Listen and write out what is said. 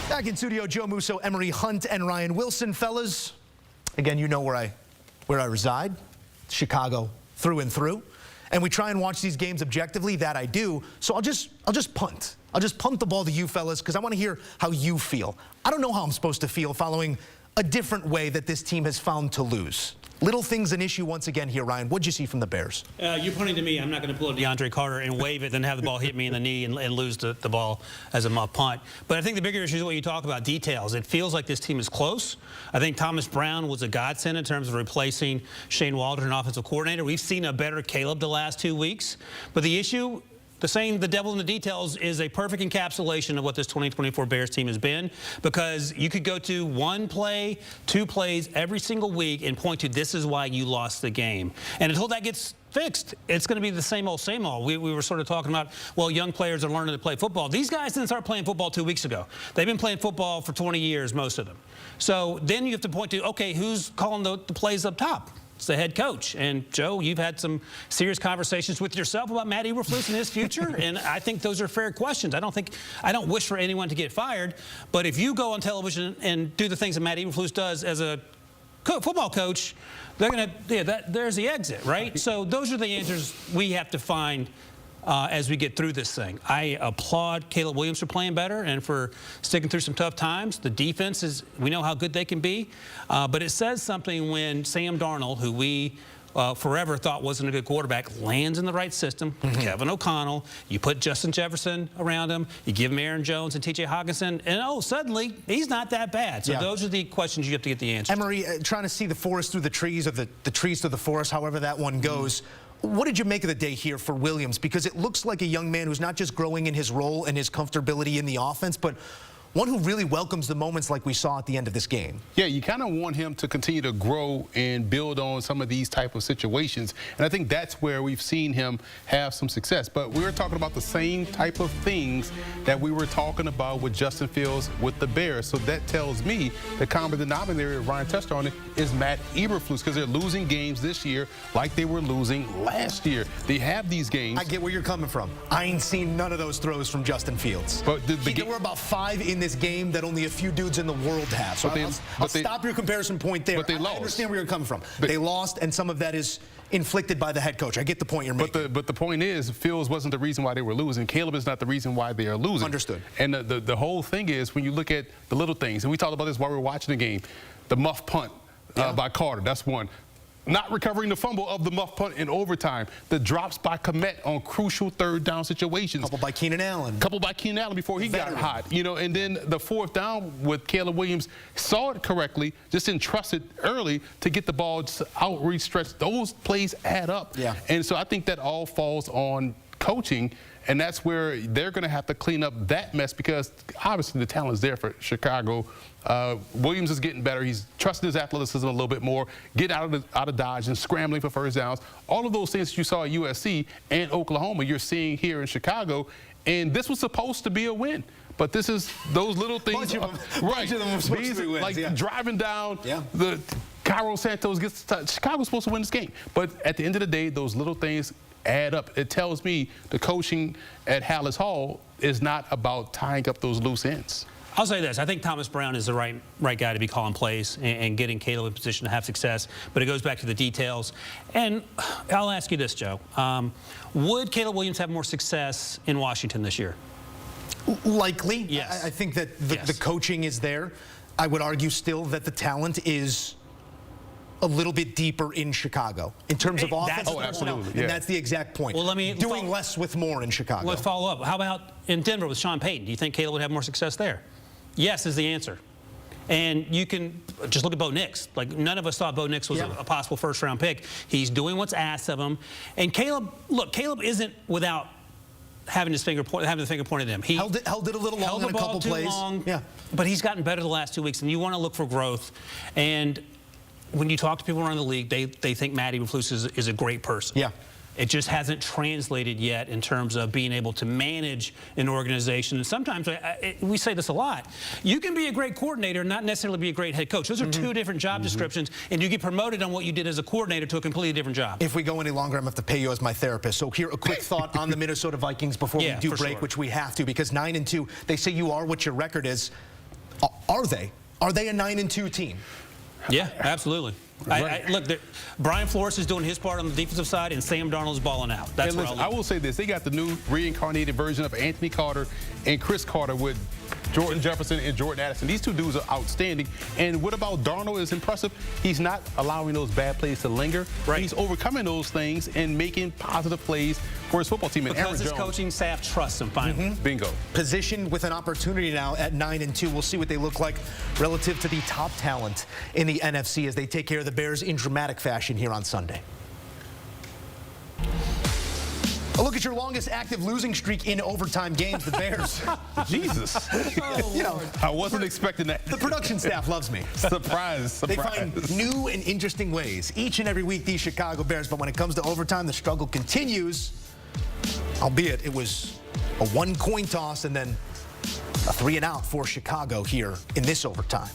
Back in studio, Joe Musso, Emory Hunt, and Ryan Wilson. Fellas, again, you know where I reside, Chicago through and through. And we try and watch these games objectively. That I do. So I'll just punt. I'll just punt the ball to you fellas because I want to hear how you feel. I don't know how I'm supposed to feel following a different way that this team has found to lose. Little things an issue once again here, Ryan. What'd you see from the Bears? You're punting to me. I'm not going to pull up DeAndre Carter and wave it, then have the ball hit me in the knee and lose the ball as a muff punt. But I think the bigger issue is what you talk about, details. It feels like this team is close. I think Thomas Brown was a godsend in terms of replacing Shane Waldron, offensive coordinator. We've seen a better Caleb the last 2 weeks. But the issue, the saying the devil in the details, is a perfect encapsulation of what this 2024 Bears team has been, because you could go to one play, two plays every single week and point to this is why you lost the game. And until that gets fixed, it's going to be the same old, same old. We were sort of talking about, well, young players are learning to play football. These guys didn't start playing football 2 weeks ago. They've been playing football for 20 years, most of them. So then you have to point to, okay, who's calling the plays up top? It's the head coach. And, Joe, you've had some serious conversations with yourself about Matt Eberflus and his future, and I think those are fair questions. I don't wish for anyone to get fired, but if you go on television and do the things that Matt Eberflus does as a football coach, they're going to, there's the exit, right? So those are the answers we have to find as we get through this thing. I applaud Caleb Williams for playing better and for sticking through some tough times. The defense is, we know how good they can be, but it says something when Sam Darnold, who we forever thought wasn't a good quarterback, lands in the right system. Kevin O'Connell, you put Justin Jefferson around him, you give him Aaron Jones and T.J. Hockenson, and oh, suddenly he's not that bad. So those are the questions you have to get the answer. Emory, trying to see the forest through the trees, or the trees through the forest, however that one goes. What did you make of the day here for Williams? Because it looks like a young man who's not just growing in his role and his comfortability in the offense, but one who really welcomes the moments like we saw at the end of this game. Yeah, you kind of want him to continue to grow and build on some of these type of situations. And I think that's where we've seen him have some success. But we're talking about the same type of things that we were talking about with Justin Fields with the Bears. So that tells me the common denominator, Ryan touched on it, is Matt Eberflus, because they're losing games this year like they were losing last year. They have these games. I get where you're coming from. I ain't seen none of those throws from Justin Fields. But there were about 5 in this game that only a few dudes in the world have. So I'll stop your comparison point there. But they lost. I understand where you're coming from. They lost, and some of that is inflicted by the head coach. I get the point you're making. But the point is, Fields wasn't the reason why they were losing. Caleb is not the reason why they are losing. Understood. And the whole thing is, when you look at the little things, and we talked about this while we were watching the game, the muff punt by Carter, that's one. Not recovering the fumble of the muff punt in overtime. The drops by Komet on crucial third down situations. Couple by Keenan Allen. Couple by Keenan Allen before he got hot. You know, and then the fourth down with Caleb Williams, saw it correctly, just didn't trust it early to get the ball just outreach stretch. Those plays add up. Yeah. And so I think that all falls on coaching, and that's where they're going to have to clean up that mess, because obviously the talent is there for Chicago. Williams is getting better. He's trusting his athleticism a little bit more, getting out of dodge and scrambling for first downs. All of those things that you saw at USC and Oklahoma, you're seeing here in Chicago, and this was supposed to be a win. But this is those little things. Bunch of them were supposed to be wins, like driving down the Cairo Santos gets Chicago's supposed to win this game. But at the end of the day, those little things add up. It tells me the coaching at Hallis Hall is not about tying up those loose ends. I'll say this. I think Thomas Brown is the right guy to be calling plays and getting Caleb in position to have success. But it goes back to the details. And I'll ask you this, Joe. Would Caleb Williams have more success in Washington this year? Likely. Yes. I think that the coaching is there. I would argue still that the talent is a little bit deeper in Chicago in terms of offense. Oh, absolutely. And that's the exact point. Well, doing less with more in Chicago. Let's follow up. How about in Denver with Sean Payton? Do you think Caleb would have more success there? Yes is the answer. And you can just look at Bo Nix. Like, none of us thought Bo Nix was a possible first-round pick. He's doing what's asked of him. And Caleb, look, Caleb isn't without having the finger pointed at him. He held it a little long in a couple plays. Yeah. But he's gotten better the last 2 weeks, and you want to look for growth. And when you talk to people around the league, they think Matt Eberflus is a great person. Yeah. It just hasn't translated yet in terms of being able to manage an organization. And sometimes, we say this a lot, you can be a great coordinator and not necessarily be a great head coach. Those are two different job descriptions, and you get promoted on what you did as a coordinator to a completely different job. If we go any longer, I'm going to have to pay you as my therapist. So here, a quick thought on the Minnesota Vikings before we do break, which we have to, because 9-2, they say you are what your record is. Are they? Are they a 9-2 team? Yeah, absolutely. Look, Brian Flores is doing his part on the defensive side, and Sam Darnold's balling out. That's what I will say this. They got the new reincarnated version of Anthony Carter and Chris Carter with Jordan Jefferson and Jordan Addison. These two dudes are outstanding. And what about Darnold is impressive? He's not allowing those bad plays to linger. Right. He's overcoming those things and making positive plays for his football team. And because Aaron his Jones, coaching staff trusts him finally. Bingo. Positioned with an opportunity now at 9-2. We'll see what they look like relative to the top talent in the NFC as they take care of the Bears in dramatic fashion here on Sunday. A look at your longest active losing streak in overtime games, the Bears. Jesus. You know, I wasn't expecting that. the production staff loves me. Surprise. They find new and interesting ways each and every week, these Chicago Bears. But when it comes to overtime, the struggle continues, albeit it was a one coin toss and then a 3-and-out for Chicago here in this overtime.